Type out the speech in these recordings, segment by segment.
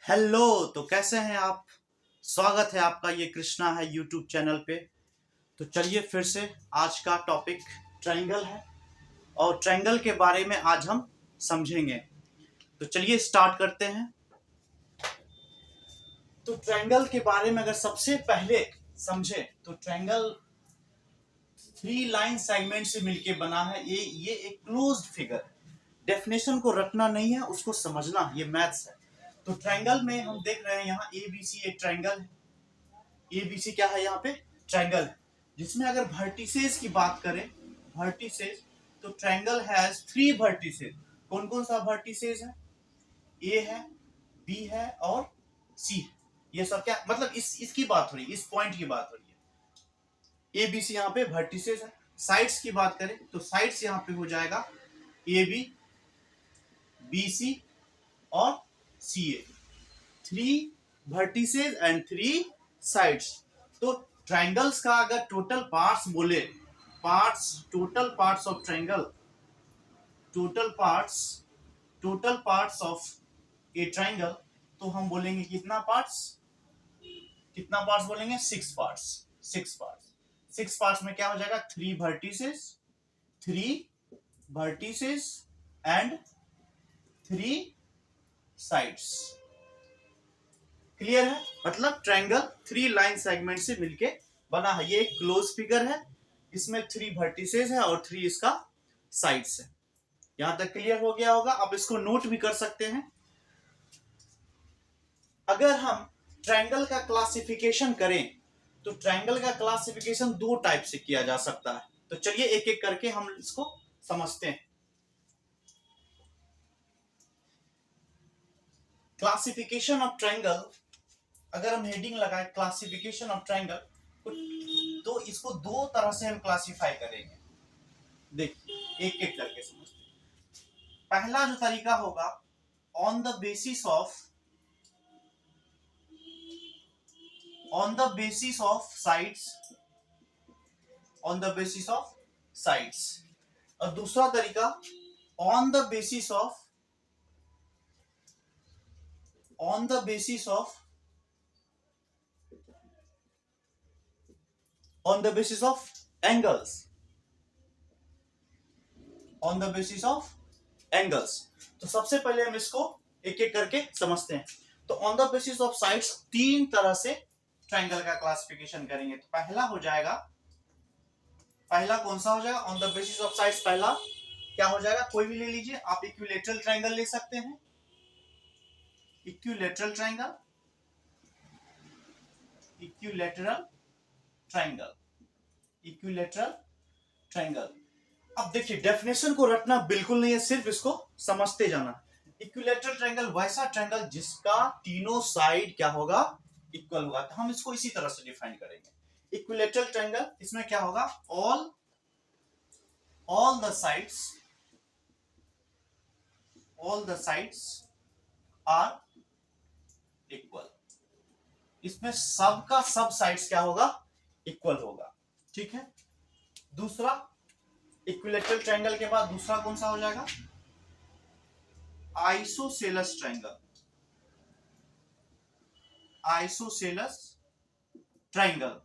Hello. तो कैसे हैं आप? स्वागत है आपका, ये कृष्णा है यूट्यूब चैनल पे। तो चलिए फिर से आज का टॉपिक ट्रायंगल है और ट्रायंगल के बारे में आज हम समझेंगे। तो चलिए स्टार्ट करते हैं। तो ट्रायंगल के बारे में अगर सबसे पहले समझे तो ट्रायंगल थ्री लाइन सेगमेंट से मिलके बना है। ये एक क्लोज्ड फिगर है। डेफिनेशन को रटना नहीं है, उसको समझना, ये मैथ्स है। तो ट्रायंगल में हम देख रहे हैं यहाँ ABC एक ट्रायंगल है। ABC क्या है? यहाँ पे ट्रायंगल है, जिसमें अगर वर्टिसेस की बात करें, वर्टिसेस, तो ट्रायंगल हैज थ्री वर्टिसेस। कौन कौन सा वर्टिसेस है? ए है, बी है और सी है। ये सब क्या मतलब, इसकी बात हो रही है, इस पॉइंट की बात हो रही है। ए बी सी यहाँ पे वर्टिसेस है। साइड्स की बात करें तो साइड्स यहाँ पे हो जाएगा ए बी, बी सी और C A. Three vertices and three sides. तो ट्रायंगल्स का अगर टोटल पार्ट्स बोले, total parts of triangle, total parts of a triangle, तो हम बोलेंगे कितना पार्ट्स बोलेंगे? सिक्स पार्ट्स में क्या हो जाएगा? Three vertices and three sides. Clear है? मतलब ट्रायंगल थ्री लाइन सेगमेंट से मिलके बना है। ये एक क्लोज फिगर है, इसमें थ्री वर्टिसेस है और थ्री इसका साइड्स है। यहां तक क्लियर हो गया होगा। अब इसको नोट भी कर सकते हैं। अगर हम ट्रायंगल का क्लासिफिकेशन करें तो ट्रायंगल का क्लासिफिकेशन दो टाइप से किया जा सकता है। तो चलिए एक एक करके हम इसको समझते हैं। क्लासिफिकेशन ऑफ ट्रायंगल, अगर हम हेडिंग लगाए क्लासिफिकेशन ऑफ ट्रायंगल, तो इसको दो तरह से हम क्लासिफाई करेंगे। देखिए एक एक करके समझते हैं। पहला जो तरीका होगा, on the basis of sides, और दूसरा तरीका on the basis of angles. तो सबसे पहले हम इसको एक एक करके समझते हैं। तो on the basis of sides तीन तरह से ट्रायंगल का क्लासिफिकेशन करेंगे। तो पहला कौन सा हो जाएगा? On the basis of sides पहला क्या हो जाएगा? कोई भी ले लीजिए आप। इक्विलेटरल ट्रायंगल ले सकते हैं। Equilateral triangle. अब देखिए, डेफिनेशन को रटना बिल्कुल नहीं है, सिर्फ इसको समझते जाना। इक्विलेटरल ट्रायंगल वैसा ट्रायंगल जिसका तीनों साइड क्या होगा? इक्वल होगा। तो हम इसको इसी तरह से डिफाइन करेंगे। इक्विलेटरल ट्रायंगल, इसमें क्या होगा? all the sides are equal। इसमें सबका सब साइड्स क्या होगा? इक्वल होगा। ठीक है। दूसरा, इक्विलेटरल ट्रायंगल के बाद दूसरा कौन सा हो जाएगा? Isosceles triangle.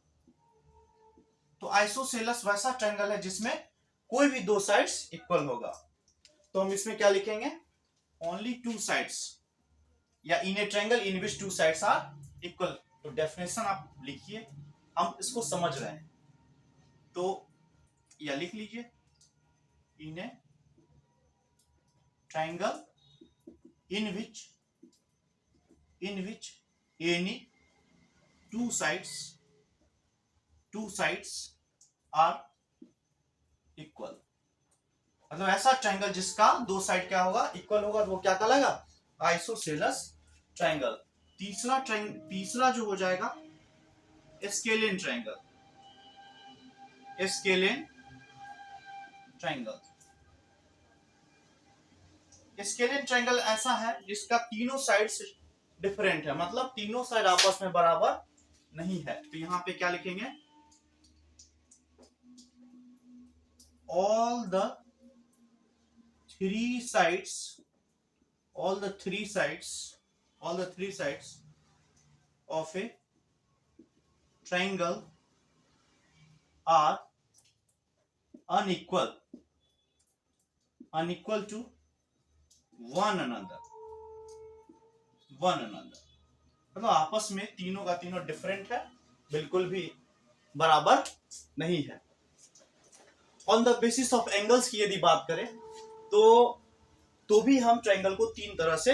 तो आइसोसेलस वैसा ट्रायंगल है जिसमें कोई भी दो साइड्स इक्वल होगा। तो हम इसमें क्या लिखेंगे? ओनली टू साइड्स, या in a triangle in which two sides are equal. तो डेफिनेशन आप लिखिए, हम इसको समझ रहे हैं। तो या लिख लीजिए, in a triangle in which any two sides are equal। मतलब ऐसा ट्रायंगल जिसका दो साइड क्या होगा? इक्वल होगा। तो वो क्या कहलाएगा? Isosceles triangle. तीसरा जो हो जाएगा, स्केलियन ट्रायंगल। स्केलियन ट्रायंगल ऐसा है जिसका तीनों साइड्स डिफरेंट है, मतलब तीनों साइड आपस में बराबर नहीं है। तो यहां पे क्या लिखेंगे? all the three sides all the three sides of a triangle are unequal to one another मतलब आपस में तीनों का तीनों डिफरेंट है, बिल्कुल भी बराबर नहीं है। On the basis of angles की यदि बात करें तो भी हम ट्रायंगल को तीन तरह से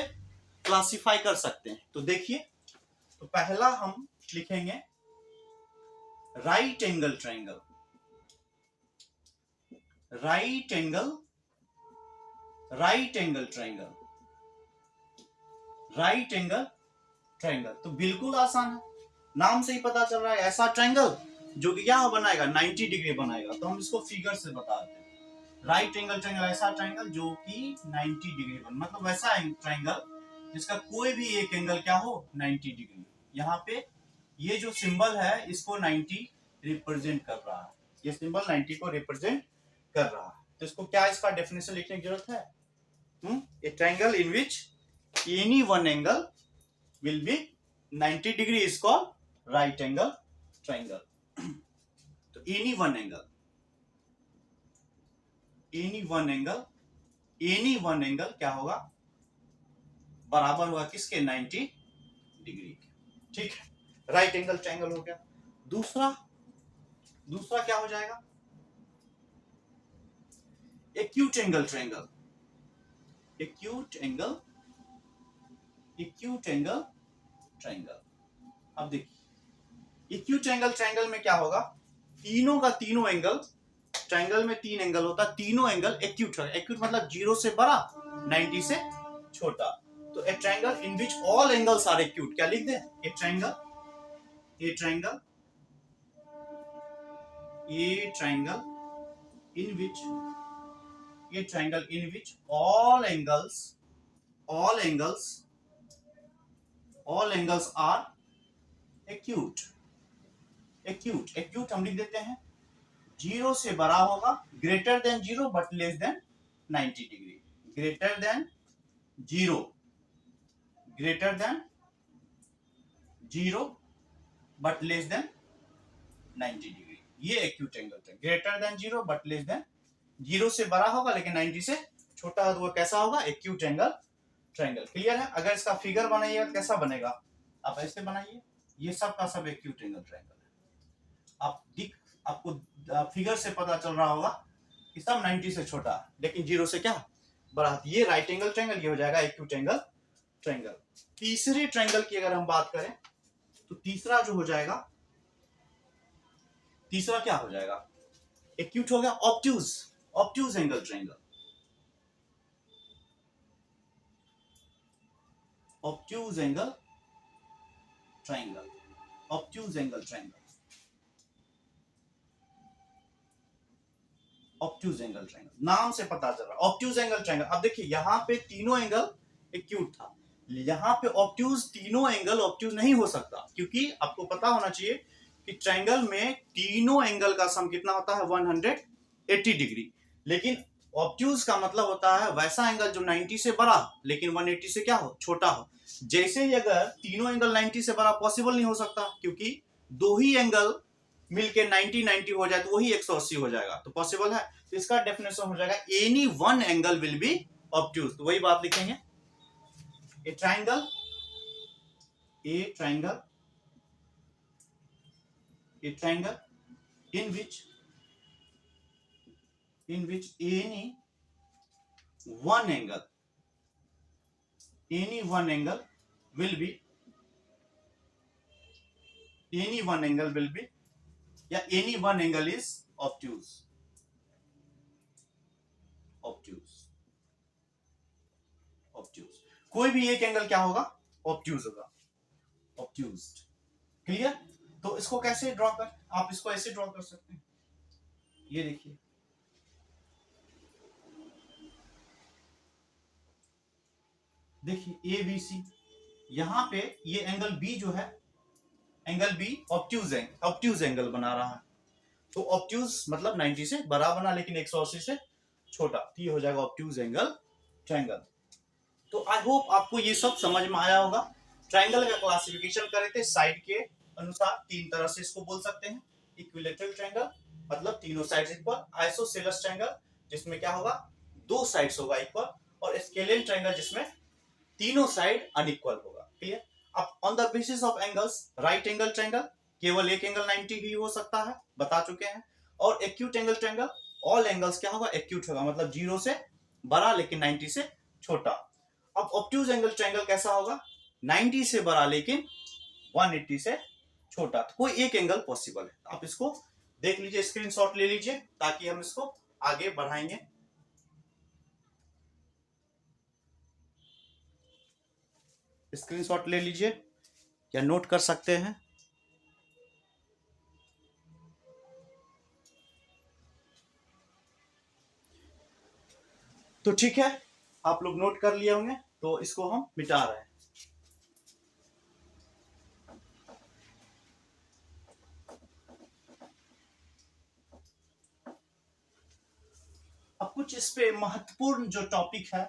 क्लासिफाई कर सकते हैं। तो देखिए, तो पहला हम लिखेंगे right angle triangle. Right angle triangle तो बिल्कुल आसान है, नाम से ही पता चल रहा है ऐसा ट्रायंगल जो कि क्या बनाएगा 90 डिग्री बनाएगा। तो हम इसको फिगर से बता देते हैं। राइट एंगल ट्रायंगल ऐसा ट्रायंगल जो कि 90 डिग्री मतलब वैसा ट्रायंगल जिसका कोई भी एक एंगल क्या हो 90 डिग्री। यहाँ पे ये जो सिंबल है इसको 90 रिप्रेजेंट कर रहा है, ये सिंबल 90 को रिप्रेजेंट कर रहा है। तो इसको क्या इसका डेफिनेशन लिखने की जरूरत है? ए triangle in which any one angle will be 90 degree is called right angle triangle. तो any one angle क्या होगा? बराबर होगा किसके? 90 डिग्री के। ठीक है, राइट एंगल ट्रायंगल हो गया। दूसरा क्या हो जाएगा? Acute angle triangle. Acute angle triangle. अब देखिए, एक्यूट एंगल ट्रायंगल में क्या होगा? तीनों का तीनों एंगल, ट्रायंगल में तीन एंगल होता है, तीनों एंगल एक्यूट होगा। एक्यूट मतलब 0 से बड़ा 90 से छोटा। तो a triangle in which all angles are acute, क्या लिख दे? A triangle in which all angles are acute हम लिख देते हैं 0 से बड़ा होगा, greater than 0 but less than 90 degree. Greater than 0 but less than 90 degree, ये एक्यूट एंगल है। Greater than 0 but less than, 0 से बड़ा होगा लेकिन 90 से छोटा होगा, तो वो कैसा होगा? Acute angle triangle. क्लियर है? अगर इसका फिगर बनाइएगा कैसा बनेगा? आप ऐसे बनाइए, ये सब का सब एक्यूट एंगल ट्रायंगल है। आपको फिगर से पता चल रहा होगा कि सब 90 से छोटा लेकिन 0 से क्या बड़ा। ये राइट एंगल ट्रायंगल, ये हो जाएगा एक्यूट एंगल ट्रायंगल। तीसरे ट्रायंगल की अगर हम बात करें तो तीसरा जो हो जाएगा, तीसरा क्या हो जाएगा? एक्यूट हो गया obtuse angle triangle. Obtuse angle triangle नाम से पता चल रहा है ऑब्ट्यूज एंगल ट्रायंगल। अब देखिए, यहाँ पे तीनों एंगल एक्यूट था, यहाँ पे ऑब्ट्यूज तीनों एंगल ऑब्ट्यूज नहीं हो सकता, क्योंकि आपको पता होना चाहिए कि ट्रायंगल में तीनों एंगल का सम कितना होता है? 180 डिग्री। लेकिन ऑब्ट्यूज का मतलब होता है वैसा एंगल जो 90 से बड़ा लेकिन 180 से क्या हो? छोटा हो। जैसे ही अगर तीनों एंगल 90 से बड़ा पॉसिबल नहीं हो सकता, क्योंकि दो ही एंगल मिलके 90 हो जाए तो वही 180 हो जाएगा, तो पॉसिबल है। तो इसका डेफिनेशन हो जाएगा any one angle will be obtuse. तो वही बात लिखेंगे, ए triangle in which any one angle will be any one angle is obtuse। कोई भी एक एंगल क्या होगा? ऑब्ट्यूज होगा, ऑब्ट्यूज्ड। क्लियर? तो इसको कैसे ड्रॉ कर, आप इसको ऐसे ड्रॉ कर सकते हैं। ये देखिए, ए बी सी, यहां पे ये एंगल बी जो है, एंगल बी ऑब्ट्यूज एंगल बना रहा है। तो ऑब्ट्यूज मतलब 90 से बड़ा बना लेकिन 180 से छोटा, तो ये हो जाएगा ऑब्ट्यूज एंगल ट्रायंगल। तो आई होप आपको ये सब समझ में आया होगा। ट्रायंगल का क्लासिफिकेशन करे थे साइड के अनुसार, तीन तरह से इसको बोल सकते हैं। इक्विलैटरल ट्रायंगल मतलब तीनों साइड्स इक्वल, आइसोसेलेस ट्रायंगल जिसमें क्या होगा दो साइड्स होगा इक्वल, और स्केलियन ट्रायंगल जिसमें तीनों साइड अनइक्वल होगा। क्लियर। अब on the basis of angles, right angle triangle केवल एक एंगल 90 ही हो सकता है, बता चुके हैं। और acute angle triangle all angles क्या होगा एक्यूट होगा, मतलब 0 से बड़ा लेकिन 90 से छोटा। अब ऑब्ट्यूज एंगल ट्रायंगल कैसा होगा, 90 से बड़ा लेकिन 180 से छोटा। तो कोई एक एंगल पॉसिबल है। आप इसको देख लीजिए, स्क्रीनशॉट ले लीजिए ताकि हम इसको आगे बढ़ाएंगे। स्क्रीनशॉट ले लीजिए या नोट कर सकते हैं। तो ठीक है, आप लोग नोट कर लिए होंगे, तो इसको हम मिटा रहे हैं। अब कुछ इस पे महत्वपूर्ण जो टॉपिक है,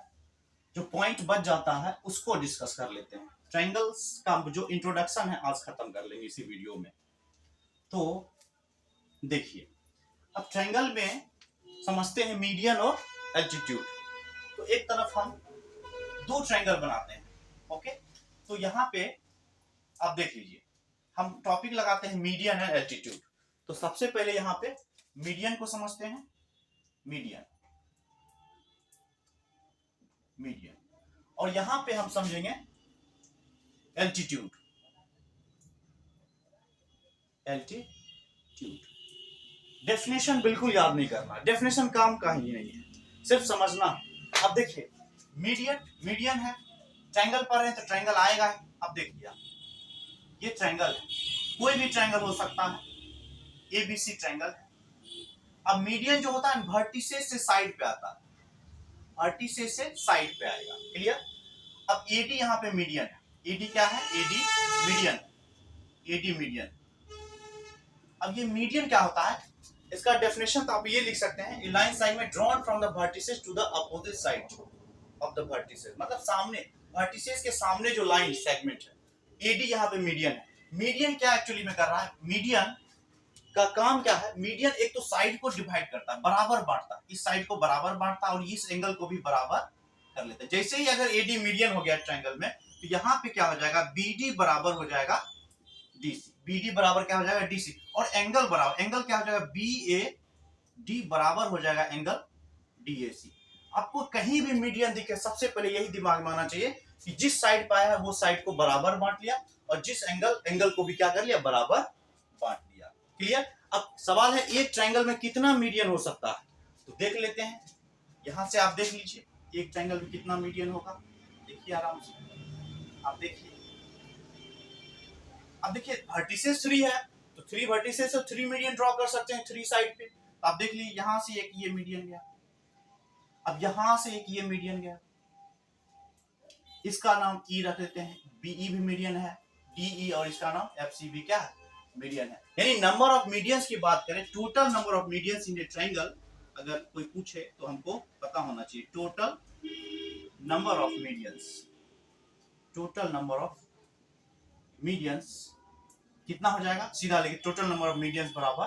जो पॉइंट बच जाता है, उसको डिस्कस कर लेते हैं। ट्रायंगल्स का जो इंट्रोडक्शन है आज खत्म कर लेंगे इसी वीडियो में। तो देखिए, अब ट्रायंगल में समझते हैं मीडियन और एल्टीट्यूड। तो एक तरफ हम दो ट्रायंगल बनाते हैं, ओके। तो यहाँ पे आप देख लीजिए, हम टॉपिक लगाते हैं मीडियन एंड एल्टीट्यूड। तो सबसे पहले यहाँ पे मीडियन को समझते हैं, मीडियन मीडियन, और यहां पे हम समझेंगे एल्टीट्यूड, एल्टीट्यूड। डेफिनेशन बिल्कुल याद नहीं करना, डेफिनेशन काम का ही नहीं है, सिर्फ समझना। अब देखिए, मीडियन मीडियन है, ट्रायंगल पर है तो ट्रायंगल आएगा। अब देखिए, ये ट्रायंगल है, कोई भी ट्रायंगल हो सकता है, एबीसी ट्रायंगल है। अब मीडियन जो होता है वर्टिसेस से साइड पे आता है, वर्टिसेस से साइड पे आएगा। क्लियर। अब एडी यहाँ पे मीडियन है, एडी क्या है, एडी मीडियन, एडी मीडियन। अब ये मीडियन क्या होता है, इसका डेफिनेशन तो आप ये लिख सकते हैं, a line segment drawn from the vertices to the opposite side of the vertices, मतलब सामने वर्टिसेस के सामने जो लाइन सेगमेंट है, एडी यहाँ पे मीडियन है। मीडियन क्या एक्चुअली में कर रहा है, मीडियन का काम क्या है, मीडियन एक तो साइड को डिवाइड करता है, बराबर बांटता है, इस साइड को बराबर बांटता है और इस एंगल को भी बराबर कर लेते हैं। जैसे ही अगर एडी मीडियन हो गया ट्रायंगल में, तो यहाँ पे क्या हो जाएगा, बीडी बराबर हो जाएगा डीसी, बीडी बराबर क्या हो जाएगा डीसी, और एंगल बराबर, एंगल क्या हो जाएगा, बीएडी बराबर हो जाएगा एंगल डीएसी। आपको कहीं भी मीडियन दिखे, सबसे पहले यही दिमाग में आना चाहिए कि जिस साइड पे आया है वो साइड को बराबर बांट लिया, और जिस एंगल को भी क्या कर लिया, बराबर बांट लिया। क्लियर। अब सवाल है एक ट्रायंगल में कितना मीडियन हो सकता है, तो देख लेते हैं। यहां से आप देख लीजिए एक ट्रायंगल में कितना मीडियन होगा, देखिए आराम से, आप देखिए। अब देखिए वर्टिसेस 3 है, तो 3 वर्टिसेस और 3 मीडियन ड्रॉ कर सकते हैं 3 साइड पे। आप देख लीजिए, यहां से एक ये मीडियन गया, अब यहां से एक ये मीडियन गया, इसका नाम ई रख देते हैं, बीई भी मीडियन है, डीई, और इसका नाम एफसी भी क्या है, मीडियन है। यानी नंबर ऑफ मीडियंस की बात करें, total number of medians in a triangle, अगर कोई पूछे तो हमको पता होना चाहिए total number of medians, total number of medians कितना हो जाएगा, सीधा लेके टोटल नंबर ऑफ मीडियंस बराबर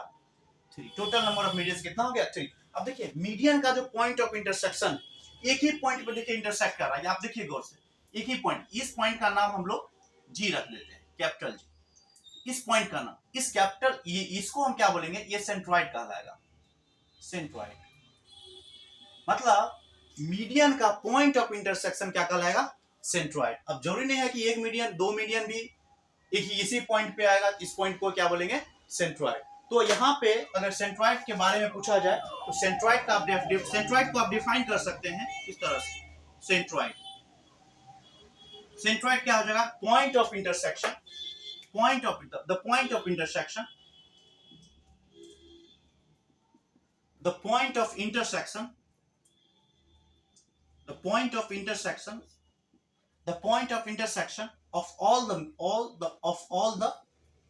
3। टोटल नंबर ऑफ मीडियंस कितना हो गया, 3। अब देखिए मीडियन का जो पॉइंट ऑफ इंटरसेक्शन, एक ही पॉइंट पे देखिए इंटरसेक्ट कर रहा है, आप देखिए गौर से, एक ही पॉइंट, इस पॉइंट का नाम हम लोग जी रख लेते हैं, कैपिटल जी। इस पॉइंट का नाम, इस कैपिटल, ये इसको हम क्या बोलेंगे, ये सेंट्रॉइड कहलाएगा, सेंट्रॉइड। मतलब मीडियन का पॉइंट ऑफ इंटरसेक्शन क्या कहलाएगा, सेंट्रॉइड। अब जरूरी नहीं है कि एक मीडियन, दो मीडियन भी एक ही इसी पॉइंट पे आएगा, इस पॉइंट को क्या बोलेंगे, सेंट्रॉइड। तो यहाँ पे अगर सेंट्रॉइड के बारे में पूछा जाए, तो सेंट्रॉइड का सेंट्रॉइड को आप डिफाइन कर सकते हैं इस तरह से, सेंट्रॉइड, सेंट्रॉइड क्या हो जाएगा, point of intersection, point of the point of intersection, the point of intersection, the point of intersection, the point of intersection of all the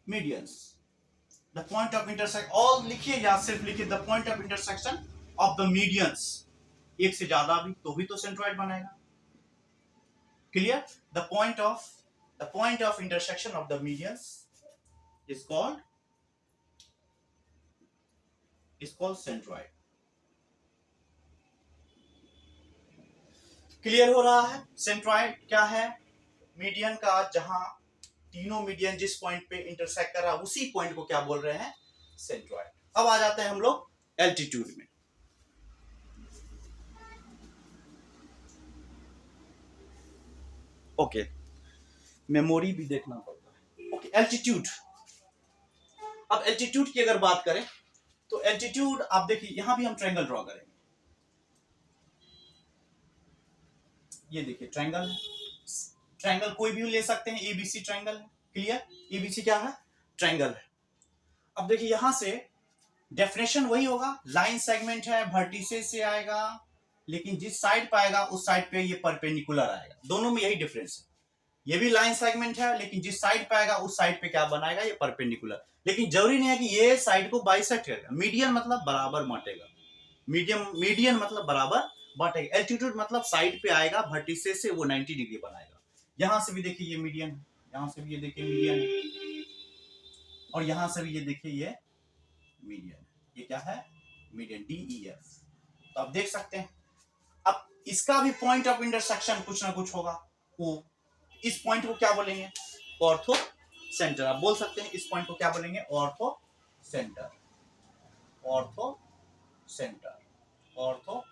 medians, the point of intersection, all लिखिए या सिर्फ लिखिए, the point of intersection of the medians, एक से ज्यादा भी तो भी तो सेंट्रॉइड बनाएगा। Clear. the point of the point of intersection of the medians is called centroid. Clear हो रहा है? सेंट्रॉइड क्या है? मीडियन का जहां तीनों मीडियन जिस पॉइंट पे इंटरसेक्ट कर रहा है उसी पॉइंट को क्या बोल रहे हैं? सेंट्रॉइड। अब आ जाते हैं हम लोग एल्टीट्यूड में। ओके, मेमोरी भी देखना पड़ता है। Okay, altitude. अब एल्टीट्यूड की अगर बात करें तो एल्टीट्यूड आप देखिए, यहां भी हम ट्रायंगल ड्रॉ करेंगे। ये देखिए ट्रायंगल है, ट्रायंगल कोई भी ले सकते हैं, एबीसी ट्रायंगल है। क्लियर? एबीसी क्या है? ट्रायंगल है। अब देखिए यहां से डेफिनेशन वही होगा, लाइन सेगमेंट है, वर्टिसेस से आएगा, लेकिन जिस साइड पे आएगा उस साइड पे ये परपेंडिकुलर आएगा। दोनों में यही डिफरेंस है। ये भी लाइन सेगमेंट है, लेकिन जिस साइड पे आएगा उस साइड पे क्या बनाएगा? ये परपेंडिकुलर। लेकिन जरूरी नहीं है कि ये साइड को बाइसेक्ट करेगा। मीडियन मतलब बराबर बांटेगा, मीडियन मतलब बराबर बांटेगा। एल्टीट्यूड मतलब साइड पे आएगा, वर्टिसेस से वो 90 डिग्री बनाएगा। यहां से भी देखिए ये मीडियन है, यहां से भी ये देखिए मीडियन है, और यहां से भी ये देखिए ये मीडियन। ये क्या है? Median, DEF। तो आप देख सकते हैं। अब इसका भी पॉइंट ऑफ इंटरसेक्शन कुछ ना कुछ होगा। वो इस पॉइंट को क्या बोलेंगे? Ortho centre. आप बोल सकते हैं इस पॉइंट को क्या बोलेंगे? Ortho centre, orthocentre, ortho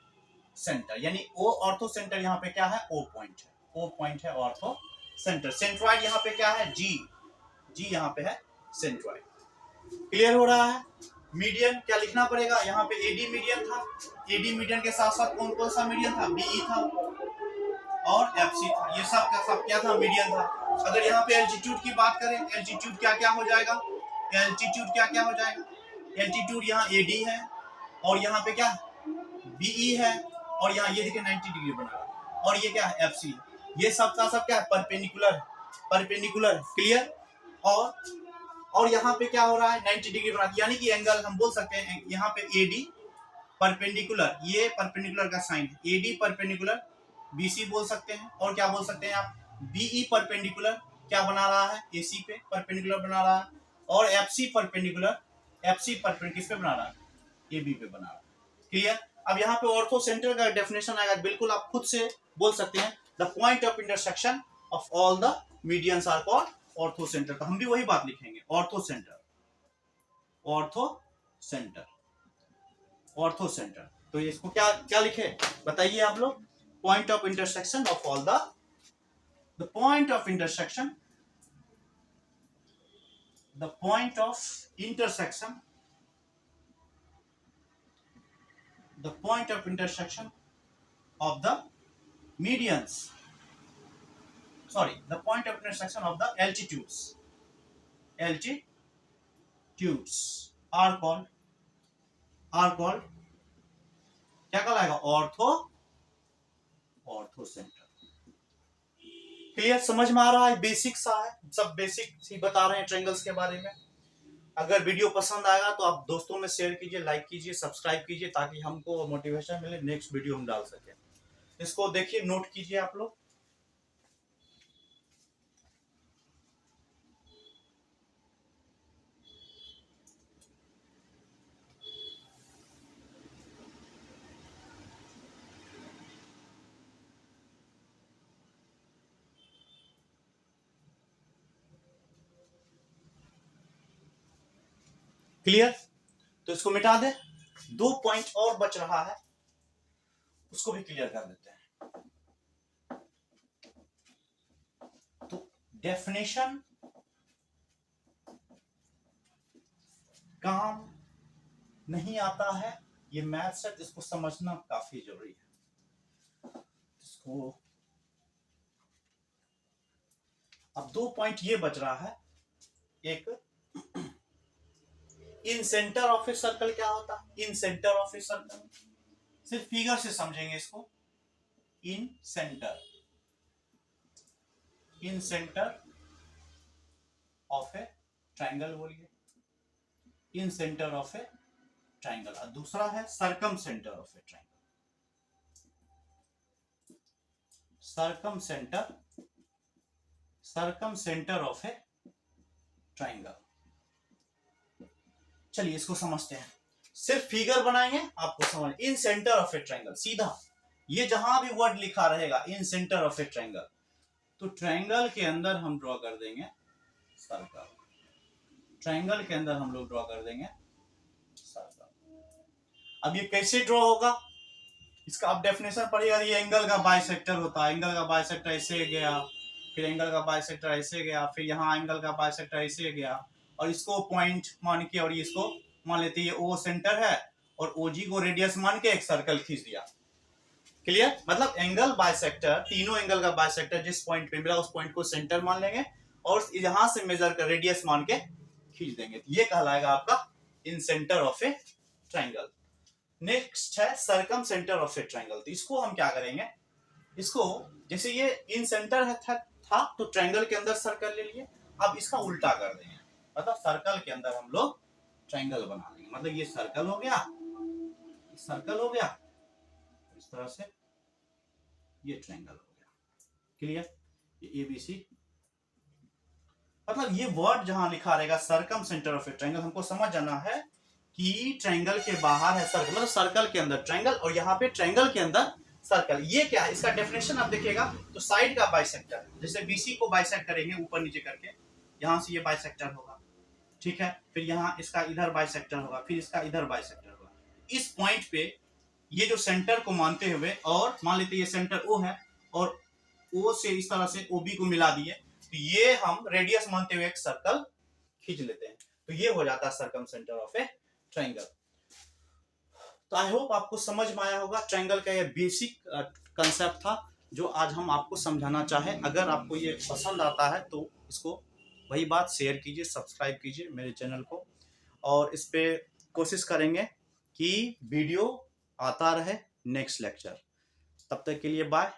centre. यानी ओ ऑर्थो सेंटर यहाँ पे क्या है? ओ पॉइंट है, ओ पॉइंट है ऑर्थो सेंटर। सेंट्रॉइड यहाँ पे क्या है? जी यहाँ पे है सेंट्रॉइड। क्लियर हो रहा है? मीडियन क्या लिखना पड़ेगा? यहाँ पे एडी मीडियन था, एडी मीडियन के साथ साथ कौन कौन सा मीडियन था? बीई था और एफसी था। ये सब का सब क्या था? मीडियन था। अगर यहाँ पे एल्टीट्यूड की बात करें, एल्टीट्यूड क्या क्या हो जाएगा? एल्टीट्यूड क्या क्या हो जाएगा? एल्टीट्यूड यहाँ एडी है, और यहाँ पे क्या? बीई है, और यहाँ ये देखिए 90 डिग्री बना रहा है, और ये क्या है? एफसी। ये सब का सब क्या है? Perpendicular, perpendicular. क्लियर? और यहाँ पे क्या हो रहा है? 90 डिग्री बना, यानी कि एंगल हम बोल सकते हैं यहाँ पे एडी परपेंडिकुलर, ये परपेंडिकुलर का साइन है, एडी परपेंडिकुलर बीसी बोल सकते हैं। और क्या बोल सकते हैं आप? बीई परपेंडिकुलर क्या बना रहा है? एसी पे परपेंडिकुलर बना रहा है। और एफसी परपेंडिकुलर, एफसी परपेंडिकुलर किस पे बना रहा है? एबी पे बना रहा है। क्लियर? अब यहाँ पे ऑर्थो सेंटर का डेफिनेशन आएगा, बिल्कुल आप खुद से बोल सकते हैं, the point of intersection of all the medians are called orthocentre. तो हम भी वही बात लिखेंगे, orthocentre, orthocentre, orthocentre. तो इसको क्या क्या लिखे बताइए आप लोग? Point of intersection of all the point of intersection, the point of intersection, the point of intersection of the medians, sorry, the point of intersection of the altitudes are called क्या कहलाएगा? Ortho centre. क्लियर? समझ में आ रहा है? Basic सा है, सब basic ही बता रहे हैं ट्रायंगल्स के बारे में। अगर वीडियो पसंद आएगा तो आप दोस्तों में शेयर कीजिए, लाइक कीजिए, सब्सक्राइब कीजिए, ताकि हमको मोटिवेशन मिले, नेक्स्ट वीडियो हम डाल सकें। इसको देखिए, नोट कीजिए आप लोग। क्लियर? तो इसको मिटा दे। 2 पॉइंट और बच रहा है, उसको भी क्लियर कर देते हैं। तो डेफिनेशन काम नहीं आता है, ये मैथ्स है, इसको समझना काफी जरूरी है। इसको अब 2 पॉइंट ये बच रहा है। एक, incentre of a circle क्या होता है? Incentre of a circle, सिर्फ फिगर से समझेंगे इसको। Incentre, incentre of a triangle बोलिए, incentre of a triangle. और दूसरा है circumcentre of a triangle, circumcentre, circumcentre of a triangle. चलिए इसको समझते हैं, सिर्फ फिगर बनाएंगे आपको समझ। Incentre of a triangle, सीधा ये जहां भी वर्ड लिखा रहेगा इन सेंटर ऑफ ए ट्राइंगल, तो ट्राइंगल के अंदर हम ड्रॉ कर देंगे सर्कल। ट्राइंगल के अंदर हम लोग ड्रॉ कर देंगे सर्कल। अब ये कैसे ड्रॉ होगा, इसका आप डेफिनेशन पढ़िएगा। ये एंगल का बाइसेक्टर होता है, एंगल का बाइसेक्टर ऐसे गया, फिर एंगल का बाइसेक्टर ऐसे गया, फिर यहाँ एंगल का बाइसेक्टर ऐसे गया, और इसको पॉइंट मान के, और इसको मान लेते हैं ये ओ सेंटर है, और ओजी को रेडियस मान के एक सर्कल खींच दिया। क्लियर, मतलब एंगल बाइसेक्टर, तीनों एंगल का बाइसेक्टर जिस पॉइंट पे मिला उस पॉइंट को सेंटर मान लेंगे, और यहां से मेजर कर रेडियस मान के खींच देंगे। ये कहलाएगा आपका incentre of a triangle. Next है circumcentre of a triangle. तो इसको हम क्या करेंगे, इसको जैसे ये इन सेंटर है था तो ट्राइंगल के अंदर सर्कल ले लिए, अब इसका उल्टा कर देंगे, मतलब सर्कल के अंदर हम लोग ट्राइंगल बना लेंगे। मतलब ये सर्कल हो गया, सर्कल हो गया, इस तरह से ये ट्राइंगल हो गया। क्लियर, ये ABC, मतलब ये वर्ड जहां लिखा रहेगा circum centre of a triangle, हमको समझ जाना है कि ट्राइंगल के बाहर है सर्कल, मतलब सर्कल के अंदर ट्राइंगल, और यहाँ पे ट्राइंगल के अंदर सर्कल। ये क्या है, इसका डेफिनेशन आप देखिएगा तो साइड का बाइसेक्टर, जैसे BC को बाइसेक्ट करेंगे ऊपर नीचे करके, यहाँ से ये बाइसेक्टर होगा, ठीक है, फिर यहाँ इसका इधर बाइसेक्टर होगा, फिर इसका इधर बाइसेक्टर होगा। इस पॉइंट पे ये जो सेंटर को मानते हुए, और मान लेते ये सेंटर O है, और O से इस तरह से OB को मिला दिए, तो ये हम रेडियस मानते हुए एक सर्कल खींच लेते हैं, तो ये हो जाता है circumcentre of a triangle. तो आई होप आपको समझ में आया होगा। ट्राइंगल का ये बेसिक कंसेप्ट था जो आज हम आपको समझाना चाहे। अगर आपको ये पसंद आता है तो इसको वही बात शेयर कीजिए, सब्सक्राइब कीजिए मेरे चैनल को, और इस पे कोशिश करेंगे कि वीडियो आता रहे नेक्स्ट लेक्चर। तब तक के लिए बाय।